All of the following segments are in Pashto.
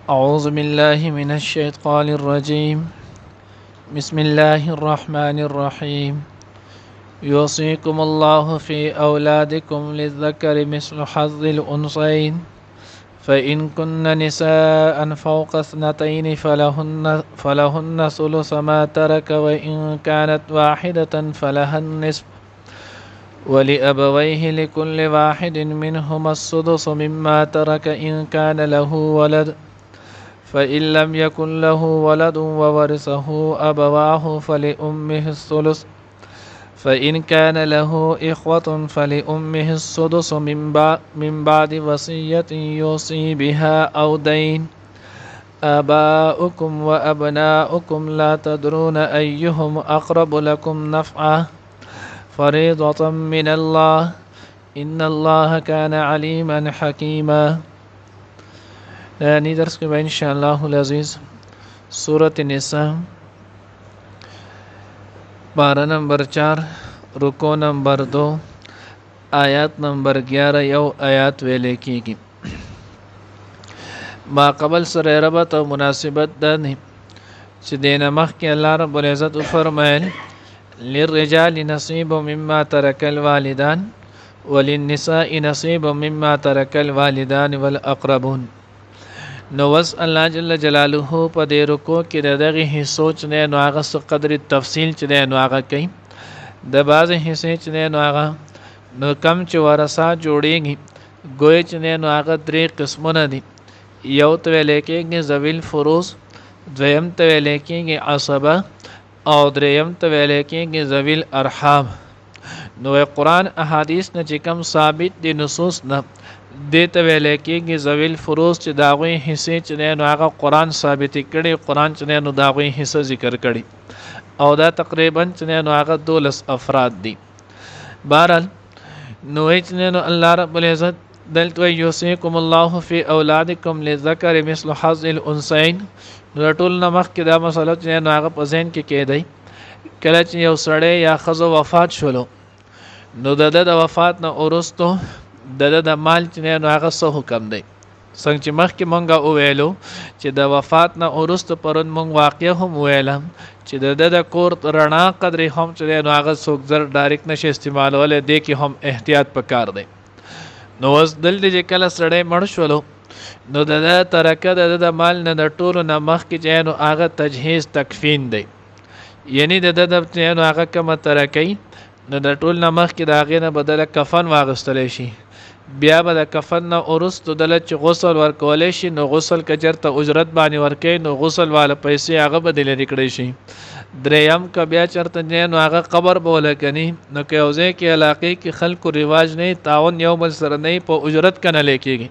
أعوذ بالله من الشيطان الرجيم بسم الله الرحمن الرحيم يوصيكم الله في أولادكم للذكر مثل حظ الأنثيين فإن كن نساء فوق اثنتين فلهن ثلث ما ترك وإن كانت واحدة فلها النصف ولأبويه لكل واحد منهما السدس مما ترك إن كان له ولد فإن لم يكن له ولد وورثه أبواه فلأمه الثلث فإن كان له إخوة فلأمه السدس من بعد وصية يوصي بها أو دين آباؤكم وأبناؤكم لا تدرون أيهم أقرب لكم نفعا فريضة من الله إن الله كان عليما حكيما. درس کې به ان شاء الله العزیز سورۃ النساء پارہ نمبر 4 رکو نمبر 2 آیات نمبر 11 یو آیات ویلې کېږي. ما قبل سره ربط او مناسبت ده نه چې دینه مخکې الله رب العزت فرمایل للرجال نصيب مما ترك الوالدان وللنساء نصيب مما ترك الوالدان والأقربون. نو وس الله جل جلاله په دې رکو کې دغه حصو چې نو هغه څه قدر تفصیل چې نو هغه کوي د بعض حصے چې نو هغه نو کم چې ورثه جوړیږي ګوي چې نو هغه درې قسمونه دي. یو ته لیکيږي ذویل فروز، دویم ته لیکيږي عصبه او دریم ته لیکيږي ذویل ارحام. نو قرآن احادیث نه چې کوم ثابت دي نصوص نه دیته ویل کېږي ذویل فروز چې داغوی حصے چې نو هغه قرآن ثابت کړي، قرآن چې نو داغوی حصہ ذکر کړي او دا تقریبا چې نو هغه 12 افراد دي. بهرحال نو چې نو الله رب العزت دلته یوصیکم الله فی اولادکم للذکر مثل حظ الانثیین. نو ټول نمخ کې دا مسله چې نو هغه په ذهن کې کېدی کله چې یو سړی یا ښځه وفات شولو نو د وفات نه وروسته د مال چې نو هغه څه حکم دی. څنګه چې مخکې مونږه وویلو چې د وفات نه وروسته پرون مونږ واقع هم ویلم چې د کور رڼا قدرې هم چې نو هغه څوک زر ډایرکټ نشي استعمالولی، دی کې هم احتیاط پکار دی. نو اوس دلته چې کله سړی مړ شولو نو د ترکه د مال نه د ټولو نه مخکې چې نو هغه تجهیز تکفین دی، یعنی د نو هغه کومه ترکه نو د ټول نه مخکې د هغې نه بدله کفن واغستلی شي. بیا به د کفن نه وروسته دله چې غسل ورکولی شي نو غسل که چېرته اجرت باندې ورکوي نو غسل والا پیسې هغه به د لرې کړی شي. دریم که بیا چېرته نو هغه قبر به ولکني نو که یو ځای کې علاقې کې خلکو رواج نه تعاون یو بل سره نه په اجرت کنلی کېږي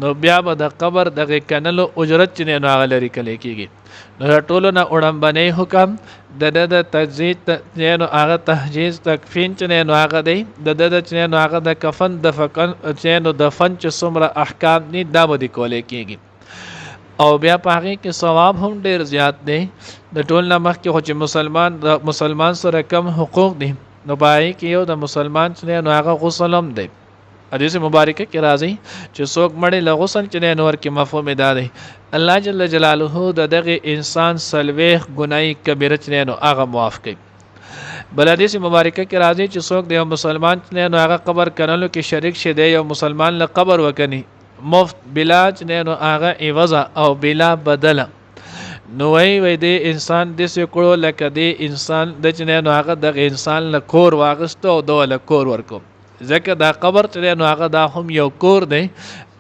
نو بیا به د قبر دغه کنلو اجرت چې نو هغه لرې کلی کېږي. نو د ټولو نه وړاندې حکم د تجزید نو هغه تحجیز تکفین چې نو هغه دی د چې نو هغه د کفن د فکن چې نو د فن چې څومره احکام دي دا به د کولی کېږي او بیا په هغې کې ثواب هم ډېر زیات دی. د ټول نه مخکې خو چې د مسلمان سره کم حقوق دي نو په هغې کې یو د مسلمان چې نو هغه غسل هم دی. حدیث مبارکه کې راځي چې څوک مړی له غسل چې نو ورکې مفهوم دا دی الله جل جلاله د دغه انسان سلويخ ګناي کبیره چې نو هغه معاف کوي. بل حدیث مبارکه کې راځي چې څوک د مسلمان چې نو هغه قبر کنلو کې شریک شه دی یو مسلمان له قبر وکني مفت بلا چې نو هغه عوض او بلا بدله نو وی د انسان د سکړو لکه د انسان د چې نو هغه د انسان له کور واغستو او د له کور ورکو ځکه دا قبر چې نو هغه دا هم یو کور دی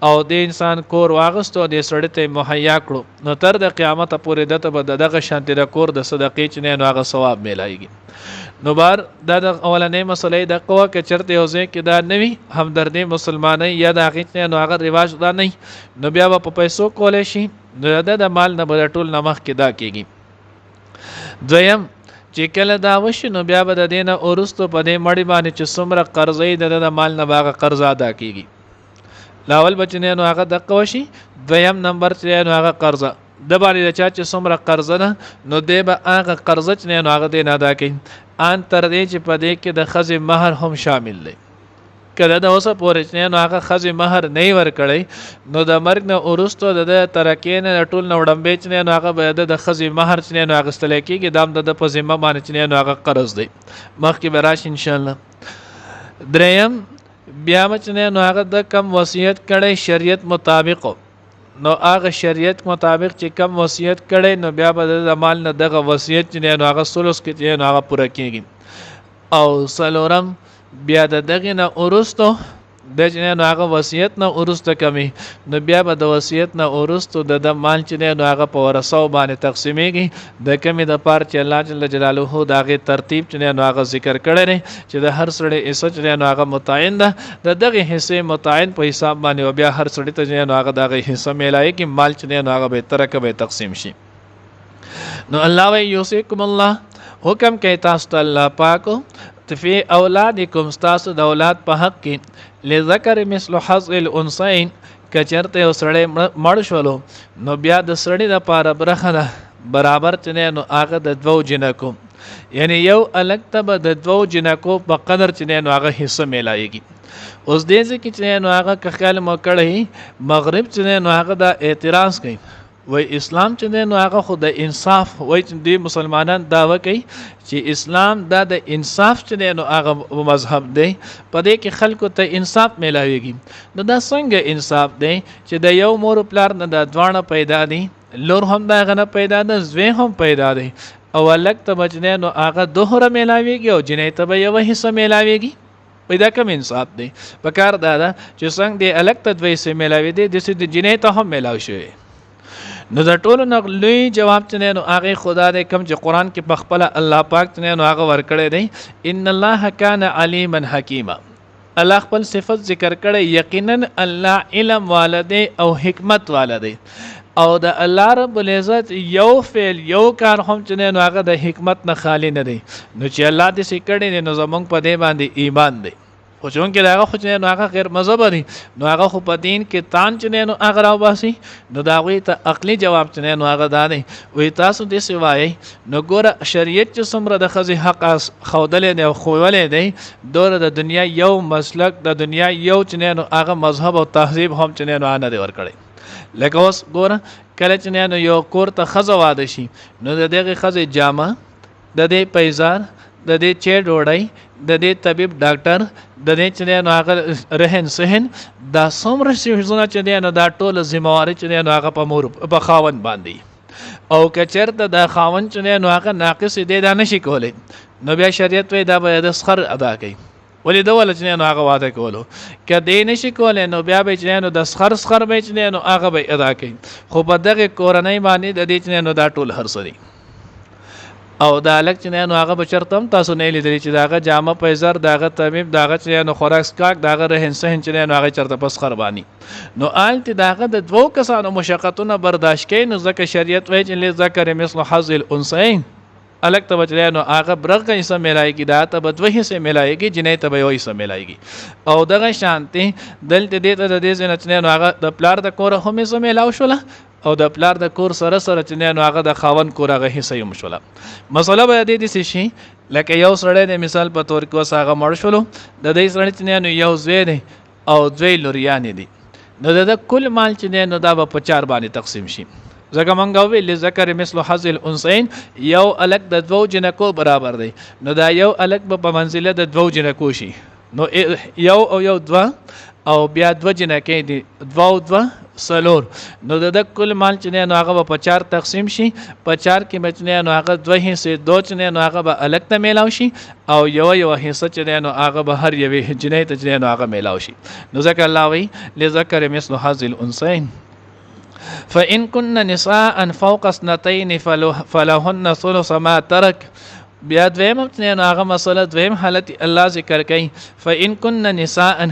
او د انسان کور واغستو د سړی ته مهیا کړو نو تر د قیامت پورې دته به دغه شانتي د کور د صدقې چې نو هغه ثواب میلایږي. نو بار دا د اولنې مسلې د قوه کې چرته یو ځای کې دا نوي همدردي مسلمانۍ یا د هغې نو هغه رواج دا نه نو بیا به په پیسو کولی شي نو د مال نه به ټول نه مخکې دا کېږي. دویم چې کله دا وشي نو بیا به د دې نه وروسته په دې مړي باندې چې څومره قرضې د مال نه به هغه قرض ادا کېږي. لاول به چې نو هغه دقه وشي. دویم نمبر چې نو هغه قرضه د باندې د چا چې څومره قرضه ده نو دی به هغه قرضه چې نو هغه دی نه ادا کوي ان تر دې چې په دې کې د ښځې مهر هم شامل دی. کله د اوسه پورې چې نو هغه ښځې مهر نه ورکړی نو د مرګ نه وروسته د ترکې نه ټول نه وړاندې چې نو هغه به د ښځې مهر چې نو اخیستل کېږي دا هم د په ذمه باندې چې نو هغه قرض دی مخکې به راشي انشاءالله. دریم بیا چې نو هغه د کم وصیت کړی شریعت مطابق نو هغه شریعت مطابق چې کم وصیت کړی نو بیا به د مال نه دغه وصیت چې نو هغه ثلث کې چې نو هغه پوره کېږي. او څلورم بیا د دغه نه وروسته د چې نو هغه وصیت نه وروسته کمی نو بیا به د وصیت نه وروسته د مال چې نو هغه په ورثو باندې تقسیمېږي د کمی د پار چې الله جل جلاله د هغه ترتیب چې نو هغه ذکر کړی دی چې د هر سړی حصہ چې نو هغه متعین ده د دغه حصے متعین په حساب باندې او بیا هر سړی ته چې نو هغه دغه حصہ میلایي کې مال چې نو هغه به ترکه به تقسیم شي. نو الله وی یوسیکم الله حکم کوي تاسو ته الله پاک فی اولادکم تاسو د اولاد په حق کې لذکر مثل حظ الانثیین کچرته یو سړی مړ شولو نو بیا د سړی د پاره برخه ده برابر چې نو هغه د دوو جنکو یعنی یو الګ ته د دوو جنکو په قدر چې نو هغه حصہ میلایږي. اوس دې ځکه چې نو هغه کخیال مو کړی مغرب چې نو هغه د اعتراض کوي وای اسلام چې نو هغه خو د انصاف وای چې دی مسلمانان داوا کوي چې اسلام د انصاف چې نو هغه مذهب دی په دې کې خلکو ته انصاف ملاويږي. نو دا څنګه انصاف دی چې د یو مور پلار نه د دوانه پیدا دي لور هم دا غنه پیدا ده زوی هم پیدا دی او الګ ته بچنه نو هغه دوهره ملاويږي او جنې ته به یو حصہ ملاويږي. پیدا کوم انصاف دی په کار دا چې څنګه دی الګ ته دوی سه ملاوي دي د سې د جنې ته هم ملاوي شي. نو د ټولو نغلوی جواب چې نو هغه خدا دې کم چې قران کې بخپله الله پاک چې نو هغه ور کړی دی ان الله کان علیما حکیما الله خپل صفت ذکر کړی یقینا الله علم والده او حکمت والده او د الله رب العزت یو فعل یو کار هم چې نو هغه د حکمت نه خالی نه دی. نو چې الله دې سې کړی نو زمونږ په دې باندې ایمان دی خو چون کې داغه خو چې نو هغه غیر مذهب دی نو هغه خو په دین کې تان چې نو هغه راو باسي نو دا غوي ته عقلي جواب چې نو هغه دادې وې تاسو دې سوای نو ګوره شریعت چې څومره د خزي حق خودلې دی او خوولې دی دوره د دنیا یو مسلک د دنیا یو چې نو هغه مذهب او تهذیب هم چې نو نه دی ور کړی. لکه اوس ګوره کله چې نو یو کور ته خزه واده شي نو د دغه خزه جامه د دې پیزار د دې چه ډوړی د دې طبيب ډاکټر د دې چې نو هغه رهن سهن دا څومره شیزونه چې نو دا ټول ذمہواری چې نو هغه په مور په خاون باندې او کچرته د خاون چې نو هغه ناقص دی دا نشي کولای نو بیا شریعت وی دا به د سخر ادا کوي ولې دا ول چې نو هغه واده کولو کله نشي کولای نو بیا به چې نو د سخر به چې نو هغه به ادا کوي خو په دغه کورنۍ باندې د دې چې نو دا ټول هرڅري او دا لک چې نو هغه بچرتم تاسو نه لیدلی چې داغه جامه پیزر داغه طبيب داغه چې نو خوراک سکاک داغه رهن سهن چې نو هغه چرته پس خرباني نو آلت داغه د دوو کسانو مشقتونه برداشت کین نو ځکه شریعت وایي چې ذکر مثل حظ الانثیین الګ ته بچلای نو هغه برغه حصہ ملایږي دا ته بدوه حصہ ملایږي جنې ته به یو حصہ ملایږي او دغه شانتي دلته دې ته د دې ځنه نو هغه د پلار د کور هم حصہ ملاو شوله او د پلار د کور سره سره چې نو هغه د خاون کور هغه حصہ یې مشوله. مسله به دې دي شي لکه یو سړی د مثال په تور کې وساغه مړ شولو د دې سړی چې نو یو زوی دی او دوی لوریان دي نو د کل مال چې نو دا په 4 باندې تقسیم شي زګه مونږ وی لذکر مثل حظ الانثیین یو الګ د دوو جنکو برابر دی نو دا یو الګ په منزله د دوو جنکو شي نو یو او یو دوا او بیا دو جنکې دي دوا سلور نو د کل مال چې نو هغه په 4 تقسیم شي په 4 کې بچنه نو هغه دوه حصے دو چې نو هغه به الګ ته میلاو شي او یو حصہ چې نو هغه به هر یو جنې ته چې نو هغه میلاو شي. نو ځکه الله وی لذکر مثل حظ الانثیین فإن كن نساء فوق اثنتين فلهن ثلث ما ترك بیا دویم چې هغه مسله دویم حالت الله ذکر کوي فإن كن نساء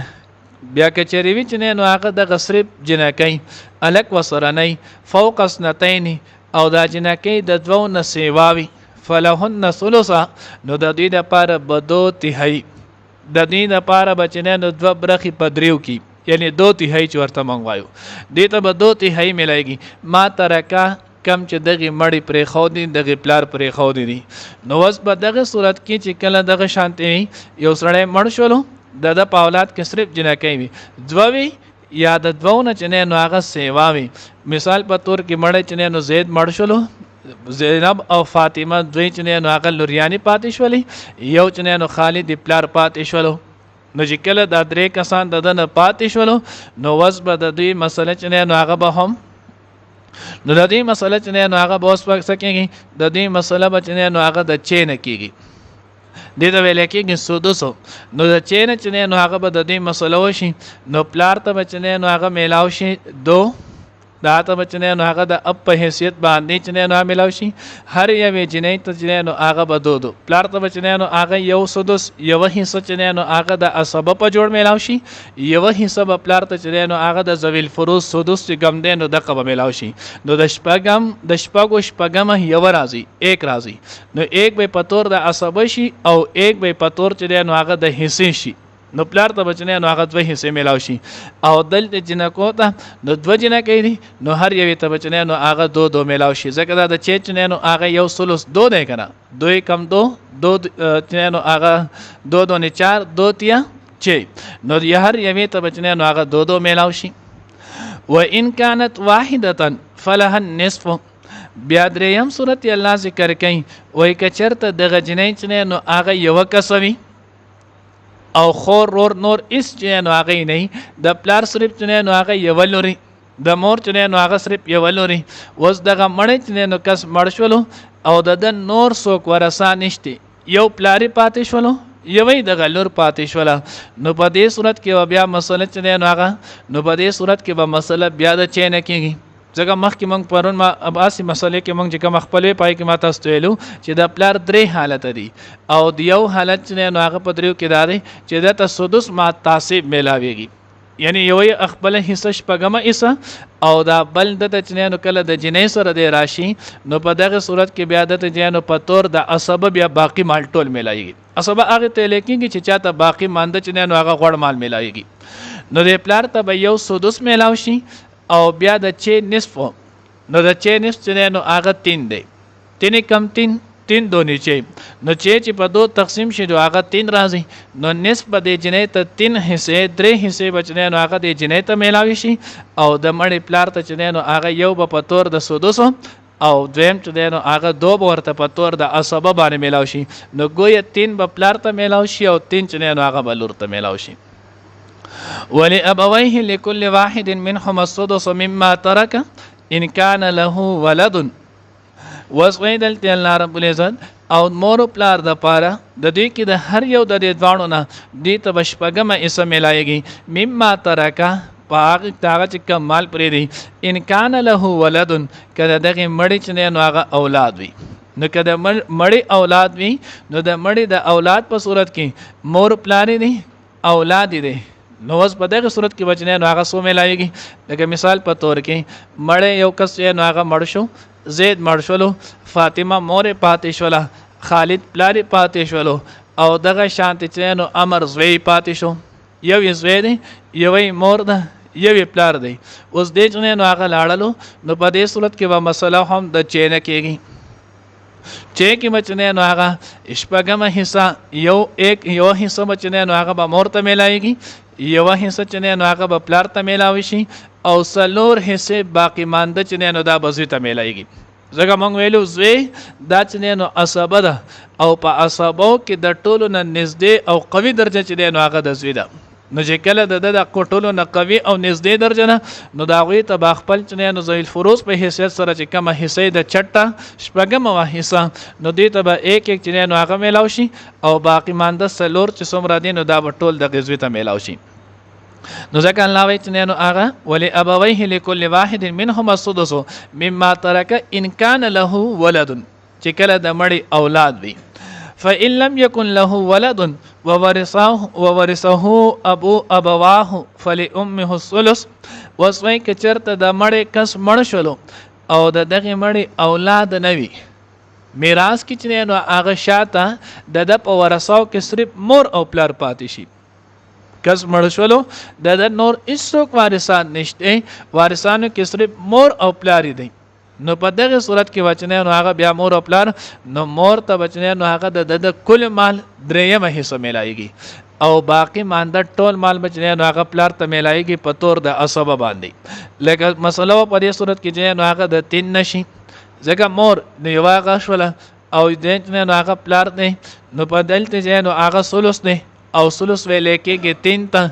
بیا کچری وی چې نو هغه د غصرب جنکای الک وسرنی فوق اثنتين او دا جنکای د دوو نسیواوی فلهن ثلث نو د دې لپاره بدو تهی د دې لپاره بچنه نو دو برخي پدریو کی یعنی 2/3 چورته منغوایو دې ته به 2/3 ملایږي ما ترکا کم چې دغه مړی پرې خو دي دغه پلار پرې خو دي نو وس په دغه صورت کې چې کله دغه شانتي یو سړی مړ شولو د په اولاد کې صرف جنکۍ وي دوه وي یا د دوو نه چې نو هغه سیوا وي. مثال په تور کې مړی چې نو زید مړ شولو زینب او فاطمه دوی چې نو هغه لوریانی پاتې شولې یو چې نو خالد پلار پاتې شولو. نو چې کله دا درې کسان د نه پاتې شولو نو وس به د دوی مسله چې نو هغه به هم نو د دې مسله چې نو هغه به اوس وخت کېږي د دې مسله به چې نو هغه د چې نه کېږي دې ته ویل کېږي سدسو. نو د چې نه چې نو هغه به د دې مسله وشي نو پلار ته به چې نو هغه میلاو شي دو دا ته به چې نو هغه د اپ په حیثیت باندې چې نو میلاو شي هر یوې جنۍ ته چې نو هغه به دو پلار ته به چې نو هغه یو سدس یو حصہ چې نو هغه د اسبه په جوړ میلاو شي یو حصہ به پلار ته چې نو هغه د ذویل فروز سدس چې ګم دی نو دغه به میلاو شي. نو د شپږم یو راځي ایک راځي نو ایک به پتور د اسبه شي او ایک به پتور چې نو هغه د حصے شي نو پلار ته بچنه نو هغه دوه حصے میلاو شي او دلته جنکو ته نو دوه جنکې دي نو هر یوې ته بچنه نو هغه دو میلاو شي ځکه دا د چنه نو هغه یو سلوس دو دی کنه دوی کم دو چنه نو هغه دو نه 4 2 3 6 نو هر یوې ته بچنه نو هغه دو میلاو شي. و ان كانت واحده فلها النصف. بیا دریم صورت الله ذکر کوي وای کچرته د غجنې چنه نو هغه یو کسوي او خور نور اس چې نو هغه نه د پلار صرف چې نو هغه یو لوري د مور چې نو هغه صرف یو لوري وس دغه مړ چې نو کس مړ شولو او د نور څوک ورثه نشته یو پلاری پاتې شولو یوې د غلور پاتې شوله نو په دې صورت کې بیا مسله چې نو هغه نو په دې صورت کې به مسله بیا د چین کېږي ځکه مخکې موږ پرون ما اباسي مسلې کې موږ چې کوم خپلې پای کې ما تاسو ویلو چې د پلار درې حالت دي او د یو حالت چې نو هغه په دریو کې داري چې د تسدس ما تعصیب ملاويږي یعنی یو خپل حصہ شپږمه حصہ او دا بل د چنانو کله د جنې سره د راشي نو په دغه صورت کې بیا د جنانو په تور د اسباب بیا باقی مال ټول ملایږي. اسباب هغه ته لیکيږي چې چاته باقی مانده چنانو هغه غوړ مال ملایږي نو د پلار ته به یو سدس ملاو شي او بیا د چه نصف نو د چه نصف چنانو هغه 3 دی 3 کم 3 دو نیچه نو چې په دو تقسیم شي نو هغه 3 راځي نو نسب د جنې ته 3 حصے 3 حصے بچنه نو هغه د جنې ته ملاوي شي او د مړی پلار ته چنه نو هغه یو په تور د سدس او دویم چې نو هغه دو ورته په تور د اسباب باندې ملاوي شي نو ګویا 3 په پلار ته ملاوي شي او 3 چې نو هغه بلور ته ملاوي شي. ولی ابويه لكل واحد منهم السدس مما ترك ان كان له ولد. وسویدل ته الله رب العزت او مور پلار د پاره د دې کې د هر یو د دې ځوانو نه دې تبشپګم اسم ملایږي مما ترکا پاک تاغه چې کمال پرې دی ان کان له ولد کله دغه مړی چې نو هغه اولاد وي نو کله مړی اولاد وي نو د مړی د اولاد په صورت کې مور پلار دی اولاد دی نو اوس په دغه صورت کې بچنه نو هغه سو ملایږي. لکه مثال په تور کې مړی یو کس نو هغه مړ شو زید مړ شولو فاطمه مور پاتې شوله خالد پلار پاتې شولو او دغه شانت چنو امر زوی پاتې شو یو زوی دی یوې مور ده یوې پلار دی اوس دې چنو هغه لاړلو نو په دې صورت کې به مسله هم د چین کېږي چې کې بچنه نو هغه شپږم حصہ یو حصہ بچنه نو هغه به مور ته ملایږي یو حصہ چنه نو هغه به پلار ته ملاوي شي او سلور حصے باقی مانده چنه نو دا بزوی ته ملایږي ځکه موږ ویلو زوی دا چنه نو اسبه ده او په اسبو کې د ټولو نه نږدې او قوي درجه چنه نو هغه د زوی ده نو چې کله د ټولو نه قوي او نږدې درجه نه نو دا غوي ته خپل چنه نو ذویل فروز په حیثیت سره چې کومه حصہ د چټه شپږم حصہ نو دې ته به ایک چنه نو هغه ملاوي شي او باقی مانده سلور چې څومره دي نو دا ټول د غزوی ته ملاوي شي. نو ځکه الله وایي چې نو هغه ولي ابويه لكل واحد منهم السدس مما ترك ان كان له ولد چې کله د مړي اولاد وي فإن لم يكن له ولد وورثه ابواه فلأمه الثلث. وسوي کچرته د مړي کس مړ شولو او دغه مړي اولاد نه وي میراث کې چې نو هغه شاته د په ورثاو کې صرف مور او پلار پاتې شي کس مړ شولو د نور هیڅوک وارثان نشته وارثانو کې صرف مور او پلار دي نو په دغه صورت کې بچنه نو هغه بیا مور او پلار نو مور ته بچنه نو هغه د کل مال دریمه حصہ ملایږي او باقی مانده ټول مال بچنه نو هغه پلار ته ملایږي په تور د اسبه باندې لکه مسله په دې صورت کې چې نو هغه د 3 نشي ځکه مور نو یو هغه شول او دې نو هغه پلار نه نو په دلته چې نو هغه ثلث نه او ثلث ویلې کېږي 3 ته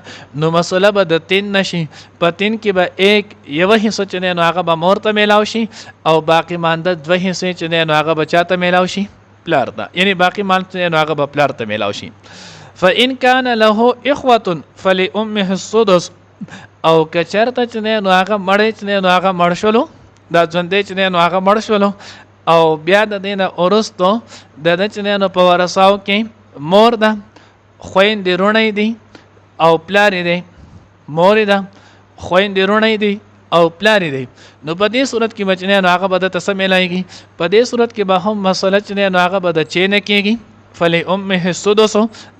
نو مسله به د 3 نشي په 3 کې به 1 یو حصہ چې نو هغه به مور ته ملاو شي او باقی مانده 2 حصے چې نو هغه بچا ته ملاو شي پلار ته یعنی باقی مال چې نو هغه به پلار ته ملاو شي فإن كان له إخوة فلأمه السدس او کچرته چې نو هغه مړ چې نو هغه مړ شولو دا ژوندې چې نو هغه مړ شولو او بیا د دینه اورستو د چې نو په ورثاو کې مور ده خويندې رونې دي او پلار دي مور ده خويندې رونې دي او پلار دي نو په دې صورت کې بچنه نو هغه به د تسملایږي په دې صورت کې به هم مسله چې نو هغه به د چینه کېږي فلی امه السدس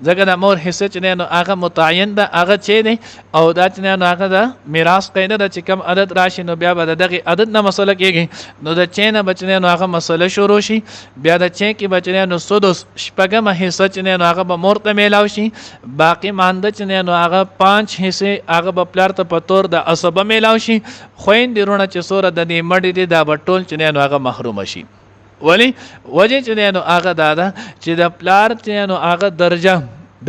ځکه د مور حصہ چې نو هغه متعین ده هغه چي دي او دا چې نو هغه د میراث قاعده د چې کم عدد راشي نو بیا به دغه عدد نه مسله کېږي نو د چینه بچنه نو هغه مسله شروع شي بیا د چین کې بچنه نو سدس شپږم حصہ چې نو هغه به مور ته میلاو شي باقی مانده چې نو هغه 5 حصے هغه به پلار ته په تور د اسبه میلاو شي خويندې رونه چې سوره د دې مړې دي دا بټول چې نو هغه محروم شي ولی وجه چې نو هغه دادا چې د پلار چې نو هغه درجه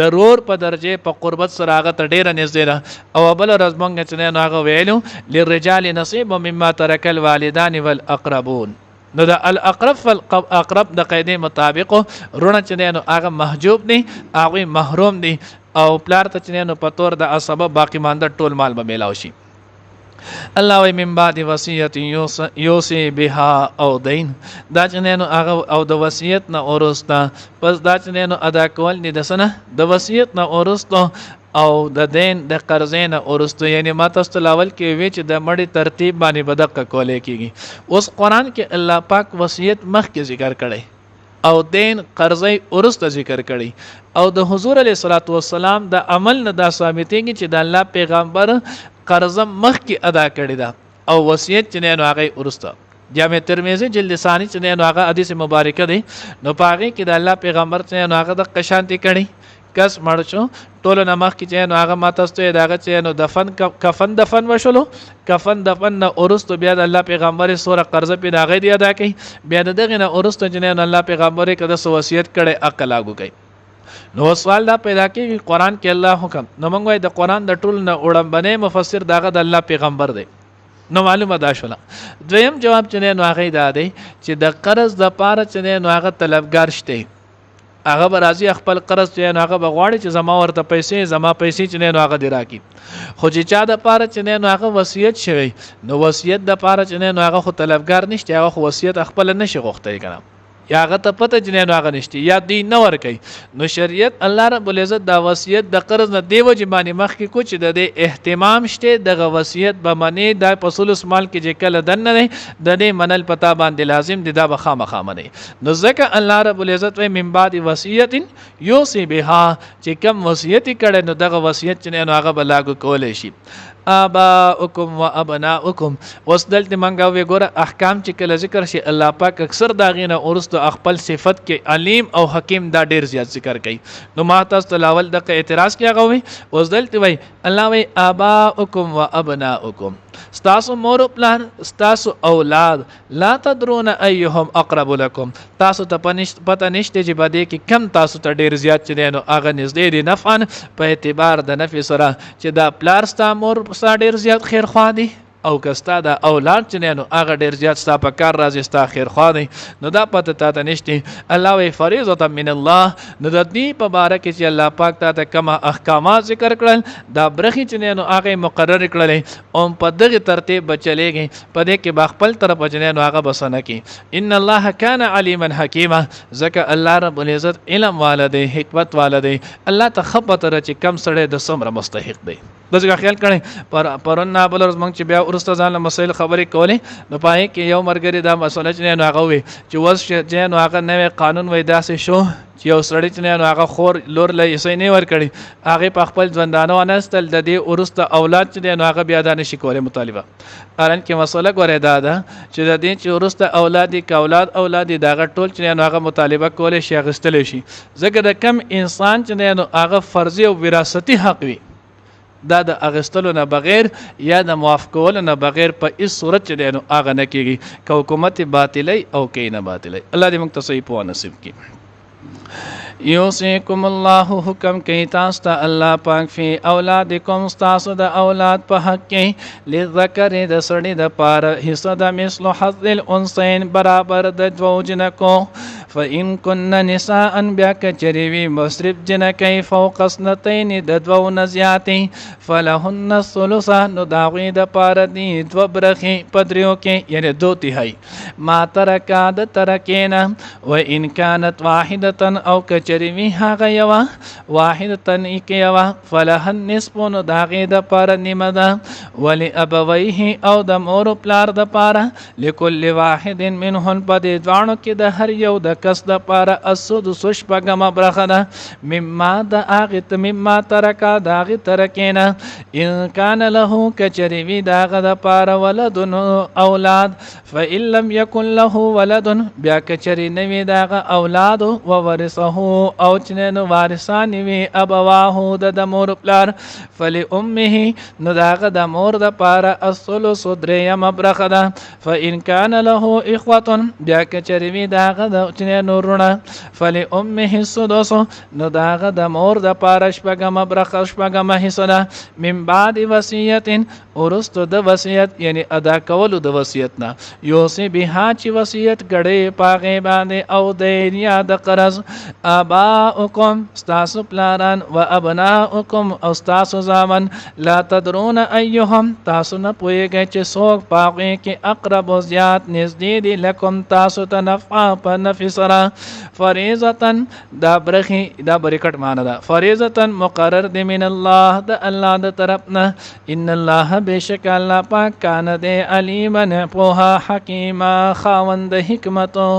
ضرور په درجه په قربت سره هغه ته ډیره نږدې ده او بل رزمنګ چې نو هغه ویلو للرجال نصيب مما ترك الوالدان والاقربون نو د الاقرب فالاقرب د قاعده مطابق رونه چې نو هغه محجوب دي هغه محروم دي او پلار ته چې نو په تور د اسبه باقی مانده ټول مال به میلاو شي الله وی من بعد وصیت یوسی بها او دین دا چې نو هغه او د وصیت نه اورستا پس دا چې نو ادا کول نه د سنه د وصیت نه اورستا او د دین د قرضین اورستو یعنی ما تاسو لاول کې وی چې د مړی ترتیب باندې بدقه کولې کیږي اوس قران کې الله پاک وصیت مخ کې ذکر کړي او دین قرضې اورست ذکر کړي او د حضور علیه الصلاۃ والسلام د عمل نه دا ثابتېږي چې د الله پیغمبر قرض مخ کی ادا کړی دا او وصیت چې نه هغه ورسته جامع ترمذی جلد ثانی چې نه هغه حدیث مبارکه دی نو پاره کې د الله پیغمبر چې نه هغه د قشانتی کړي کس مړ شو ټول نمخ کې چې نه هغه ماتسته داغه چې نو دفن کفن وشلو کفن دفن ورسته بیا د الله پیغمبر سوره قرض په داغه دی ادا کړي بیا دغه نه ورسته چې نه الله پیغمبر کده وصیت کړي عقل لاگو کړي نو سوال دا پیدا کیږي قران کې الله حکم نو موږ وای د قران د ټول نه وړاندې مفسر داغه د الله پیغمبر دی نو معلومه دا شوله دویم جواب چې نو هغه دا دی چې د قرض د پاره چې نو هغه طلبګار شته هغه به راځي خپل قرض چې نو هغه بغواړي چې زما ورته پیسې چې نو هغه دی راکی خو چې چا د پاره چې نو هغه وصیت شوی نو وصیت د پاره چې نو هغه خو طلبګار نشته هغه وصیت خپل نشي غوښتي کنه یا هغه ته پته جنې نو هغه نشته یا دی نه ور کوي نو شریعت الله رب العزت دا وصیت د قرض نه دیو جبانی مخ کې کوچ د اهتمام شته د وصیت به منی د پسول مال کې چې کله دن نه د دې منل پتا باندې لازم دي دا بخامه منی نو ځکه الله رب العزت و من بعد وصیت یوسی بها چې کوم وصیت کړي نو دغه وصیت چې نو هغه بلاګو کولای شي آباؤکم و ابناؤکم وسدلت منګه وی ګوره احکام چې کله ذکر شي الله پاک اکثر داغینه اورست خپل صفت کې علیم او حکیم دا ډیر زیات ذکر کوي نو ما تاسو لاول دغه اعتراض کیږي وی وسدلت وی الله وی آباؤکم و ابناؤکم ستاسو مور پلان ستاسو اولاد لا تدرون ايهم اقرب لكم تاسو ته پته نشته چې بده کې کم تاسو ته ډیر زیات چي نو اغه نږدې دي نفعن په اعتبار د نفع سره چې دا پلار ستا مور ستا ډیر زیات خیر خوا دي او کستا دا اولاد چې نو هغه ډیر زیات ستا په کار راځي ستا خیر خوا دی نو دا پته تا نشته الله وی فریضه من الله نو د دې په باره کې چې الله پاک ته کوم احکامات ذکر کړل دا برخي چې نو هغه مقرر کړل او په دغه ترتیب بچلېږي په دې کې خپل طرف چې نو هغه بسنه کې ان الله کان علیما حکیما ځکه الله رب العزت علم والده حکمت والده الله ته خبره چې کم سړی د سمره مستحق دی دغه خیال کړي پرون نه بل ورځ موږ چې بیا ورسته ځان له مسایل خبرې کولې نو پای کې یو مرګري دا مسله چې نو هغه وي چې وس چې نو هغه نوې قانون وای داسې شو چې یو سړی چې نو هغه خور لور له یې نه ور کړي هغه په خپل ژوندانه ونستل د دې ورسته اولاد چې نو هغه بیا دا نشي کولای مطالبه اران کې مسله ګورې دا ده چې د دې چې ورسته اولاد کې اولاد دغه ټول چې نو هغه مطالبه کولای شي غستل شي ځکه د کم انسان چې نو هغه فرضي او وراثتي حق وي دا د اغستلو نه بغیر یا د موافقولو نه بغیر په هیڅ صورت چې نو هغه نه کیږي که حکومت باطلي او کې نه باطلي الله دې موږ ته صحیح پوهه نصیب کړي یوصیکم الله حکم کوي تاسو ته الله پاک فی اولادکم تاسو د اولاد په حق کې لذکر د سړي د پاره حصہ د مثل حظ الانثیین برابر د دوو جنکو فإن كن نساء بیا کچریوی مصرف جنکی فوق اثنتین د دوو نزیاتی فلهن الثلث نو داغوی د پاره دی دو برخی پدریو کې یعنی 2/3 ما ترکا د ترکینا و ان كانت واحدتا او کچریوی هغه یوا واحدتا یک یوا فلهن نصف نو داغوی د پاره نیمه ده ولی ابویه او د مور پلار د پاره لکل واحد منهن په دې دوانو کې د هر یو د کس د پاره اسود شپږم برخه ده مما د اغه مما ترکا د اغه ترکینا ان کان له کچریوی داغه د پاره ولد اولاد فإن لم يكن له ولد بیا کچری نوی داغه اولاد او ورثه او چنه وارثان وی ابواه د مور پلار فلی امه نو داغه د مور د پاره الثلث دریم برخه ده فإن کان له اخوه بیا کچریوی داغه د چنه نورونه فلی امه السدس نو داغه د مور د پاره شپږم برخه شپږم حصہ ده من بعد وصیت ورستو د وصیت یعنی ادا کولو د وصیت نه یوسی بها چې وصیت غړې پاغه باندې او د یاد قرض اباؤکم استاسو پلاران و ابناؤکم او استاسو زامن لا تدرون ایهم تاسو نه پوهیږئ چې څوک پاغه کې اقرب او زیات نږدې دي لکم تاسو ته نفع په نفع سره فریضتن دا برخی دا بریکټ معنی ده فریضتن مقرر دی من الله د الله د طرفنا ان الله بشک الله پاک کان دے علیمن پوها حکیما خاوند حکمتو